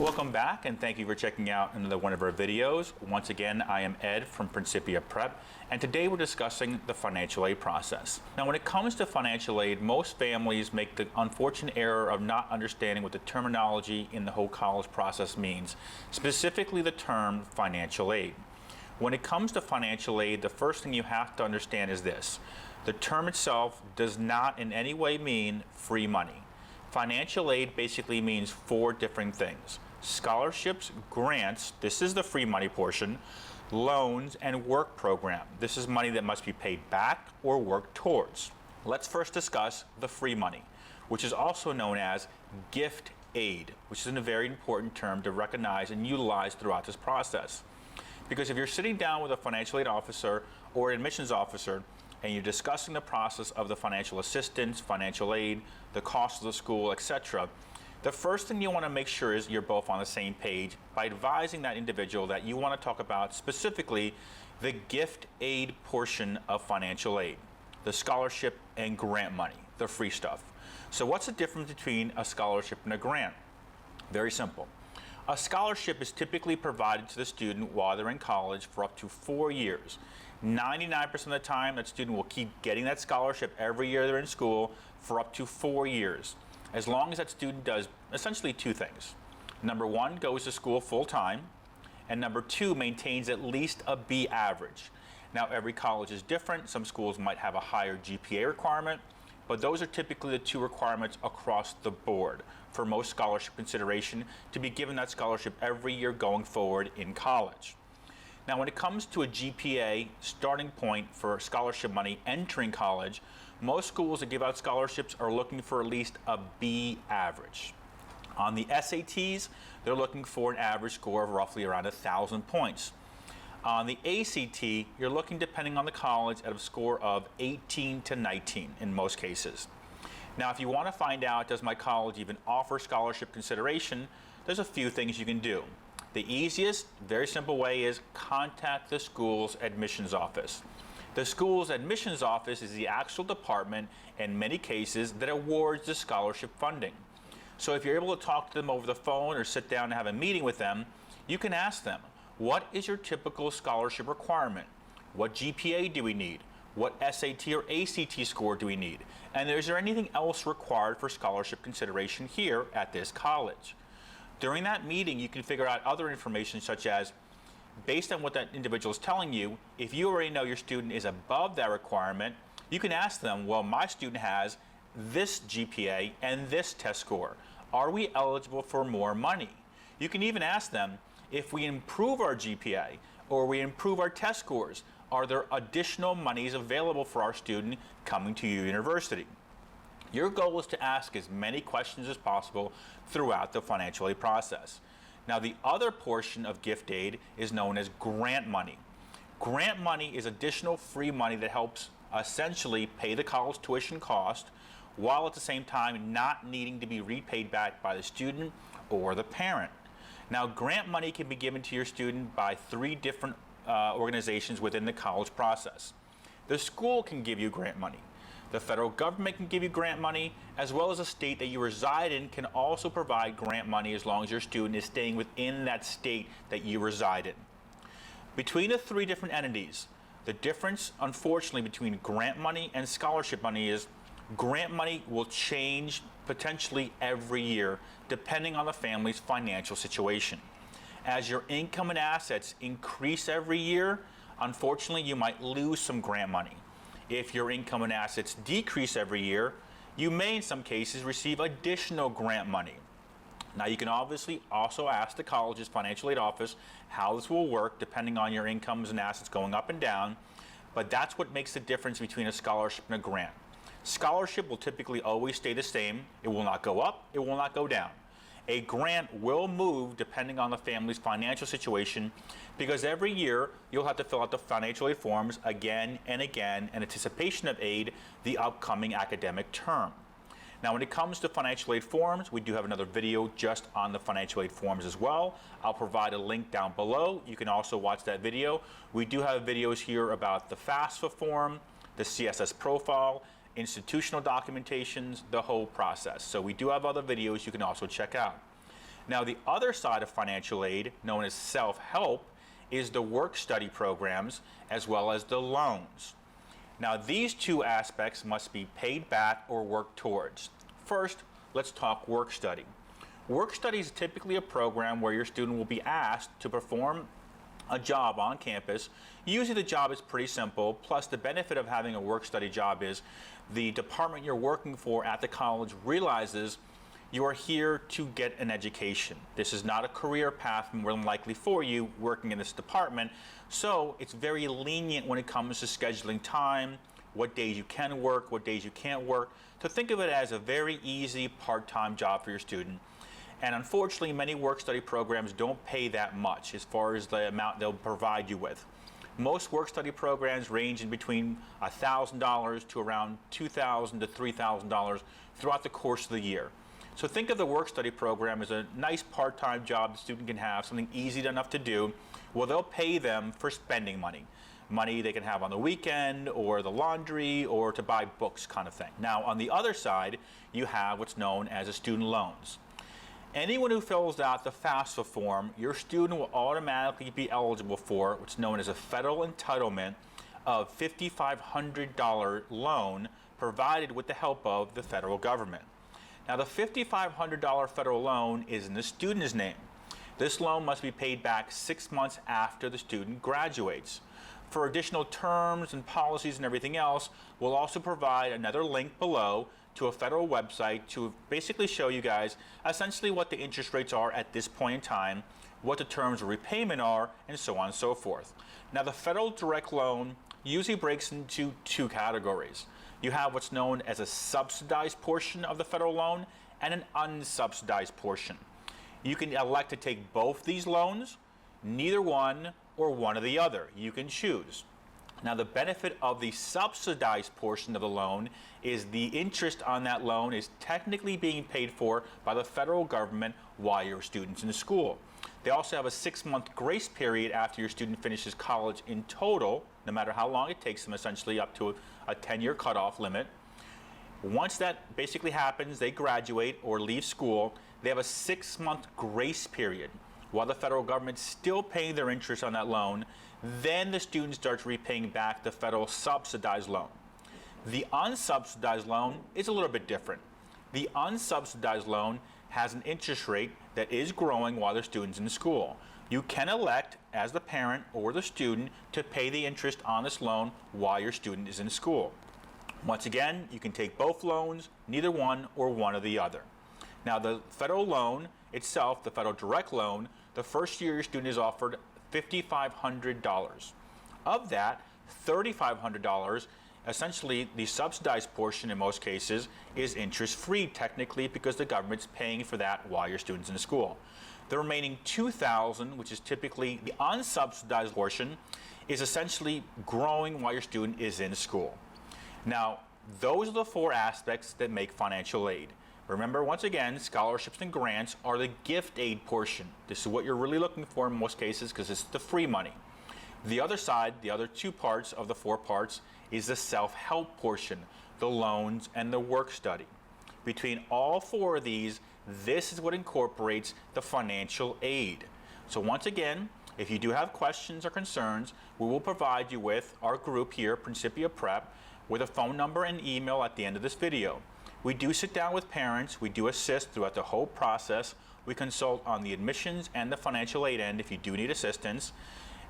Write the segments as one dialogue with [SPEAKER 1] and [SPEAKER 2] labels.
[SPEAKER 1] Welcome back, and thank you for checking out another one of our videos. Once again, I am Ed from Principia Prep, and today we're discussing the financial aid process. Now, when it comes to financial aid, most families make the unfortunate error of not understanding what the terminology in the whole college process means, specifically the term financial aid. When it comes to financial aid, the first thing you have to understand is this. The term itself does not in any way mean free money. Financial aid basically means four different things: scholarships, grants, this is the free money portion, loans, and work program. This is money that must be paid back or worked towards. Let's first discuss the free money, which is also known as gift aid, which is a very important term to recognize and utilize throughout this process. Because if you're sitting down with a financial aid officer or admissions officer and you're discussing the process of the financial assistance, financial aid, the cost of the school, etc., the first thing you want to make sure is you're both on the same page by advising that individual that you want to talk about specifically the gift aid portion of financial aid, the scholarship and grant money, the free stuff. So what's the difference between a scholarship and a grant? Very simple. A scholarship is typically provided to the student while they're in college for up to 4 years. 99% of the time, that student will keep getting that scholarship every year they're in school for up to 4 years, as long as that student does essentially two things. Number one, goes to school full-time, and number two, maintains at least a B average. Now, every college is different. Some schools might have a higher GPA requirement, but those are typically the two requirements across the board for most scholarship consideration to be given that scholarship every year going forward in college. Now, when it comes to a GPA starting point for scholarship money entering college, most schools that give out scholarships are looking for at least a B average. On the SATs, they're looking for an average score of roughly around 1,000 points. On the ACT, you're looking, depending on the college, at a score of 18 to 19 in most cases. Now, if you want to find out, does my college even offer scholarship consideration, there's a few things you can do. The easiest, very simple way is contact the school's admissions office. The school's admissions office is the actual department, in many cases, that awards the scholarship funding. So if you're able to talk to them over the phone or sit down and have a meeting with them, you can ask them, what is your typical scholarship requirement? What GPA do we need? What SAT or ACT score do we need? And is there anything else required for scholarship consideration here at this college? During that meeting, you can figure out other information such as, based on what that individual is telling you, if you already know your student is above that requirement, you can ask them, well, my student has this GPA and this test score. Are we eligible for more money? You can even ask them, if we improve our GPA or we improve our test scores, are there additional monies available for our student coming to your university? Your goal is to ask as many questions as possible throughout the financial aid process. Now, the other portion of gift aid is known as grant money. Grant money is additional free money that helps essentially pay the college tuition cost while at the same time not needing to be repaid back by the student or the parent. Now, grant money can be given to your student by three different organizations within the college process. The school can give you grant money. The federal government can give you grant money, as well as a state that you reside in can also provide grant money as long as your student is staying within that state that you reside in. Between the three different entities, the difference, unfortunately, between grant money and scholarship money is grant money will change potentially every year depending on the family's financial situation. As your income and assets increase every year, unfortunately, you might lose some grant money. If your income and assets decrease every year, you may in some cases receive additional grant money. Now, you can obviously also ask the college's financial aid office how this will work depending on your incomes and assets going up and down, but that's what makes the difference between a scholarship and a grant. Scholarship will typically always stay the same. It will not go up, it will not go down. A grant will move depending on the family's financial situation, because every year you'll have to fill out the financial aid forms again and again in anticipation of aid the upcoming academic term. Now, when it comes to financial aid forms, we do have another video just on the financial aid forms as well. I'll provide a link down below. You can also watch that video. We do have videos here about the FAFSA form, the CSS profile, institutional documentations, the whole process. So we do have other videos you can also check out. Now, the other side of financial aid, known as self-help, is the work-study programs as well as the loans. Now, these two aspects must be paid back or worked towards. First, let's talk work-study. Work-study is typically a program where your student will be asked to perform a job on campus. Usually the job is pretty simple, plus the benefit of having a work-study job is the department you're working for at the college realizes you are here to get an education. This is not a career path more than likely for you working in this department, so it's very lenient when it comes to scheduling time, what days you can work, what days you can't work. So think of it as a very easy part-time job for your student. And unfortunately, many work-study programs don't pay that much as far as the amount they'll provide you with. Most work-study programs range in between $1,000 to around $2,000 to $3,000 throughout the course of the year. So think of the work-study program as a nice part-time job the student can have, something easy enough to do. Well, they'll pay them for spending money. Money they can have on the weekend or the laundry or to buy books kind of thing. Now, on the other side, you have what's known as a student loans. Anyone who fills out the Fafsa form, your student will automatically be eligible for what's known as a federal entitlement of $5,500 loan provided with the help of the federal government. Now, the $5,500 federal loan is in the student's name. This loan must be paid back 6 months after the student graduates. For additional terms and policies and everything else, we'll also provide another link below to a federal website to basically show you guys essentially what the interest rates are at this point in time, what the terms of repayment are, and so on and so forth. Now, the federal direct loan usually breaks into two categories. You have what's known as a subsidized portion of the federal loan and an unsubsidized portion. You can elect to take both these loans, neither one, or one or the other. You can choose. Now, the benefit of the subsidized portion of the loan is the interest on that loan is technically being paid for by the federal government while your student's in school. They also have a 6-month grace period after your student finishes college in total, no matter how long it takes them, essentially up to a 10-year cutoff limit. Once that basically happens, they graduate or leave school, they have a 6-month grace period while the federal government's still paying their interest on that loan. Then the student starts repaying back the federal subsidized loan. The unsubsidized loan is a little bit different. The unsubsidized loan has an interest rate that is growing while the student's in school. You can elect, as the parent or the student, to pay the interest on this loan while your student is in school. Once again, you can take both loans, neither one or one or the other. Now, the federal loan itself, the federal direct loan, the first year your student is offered $5,500. Of that, $3,500, essentially the subsidized portion in most cases, is interest-free technically because the government's paying for that while your student's in school. The remaining $2,000, which is typically the unsubsidized portion, is essentially growing while your student is in school. Now, those are the four aspects that make financial aid. Remember, once again, scholarships and grants are the gift aid portion. This is what you're really looking for in most cases because it's the free money. The other side, the other two parts of the four parts, is the self-help portion, the loans and the work study. Between all four of these, this is what incorporates the financial aid. So once again, if you do have questions or concerns, we will provide you with our group here, Principia Prep, with a phone number and email at the end of this video. We do sit down with parents, we do assist throughout the whole process. We consult on the admissions and the financial aid end if you do need assistance.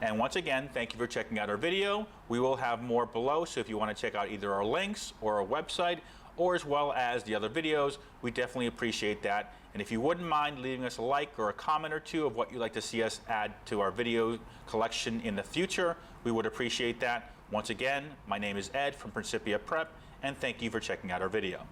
[SPEAKER 1] And once again, thank you for checking out our video. We will have more below, so if you want to check out either our links or our website, or as well as the other videos, we definitely appreciate that. And if you wouldn't mind leaving us a like or a comment or two of what you'd like to see us add to our video collection in the future, we would appreciate that. Once again, my name is Ed from Principia Prep, and thank you for checking out our video.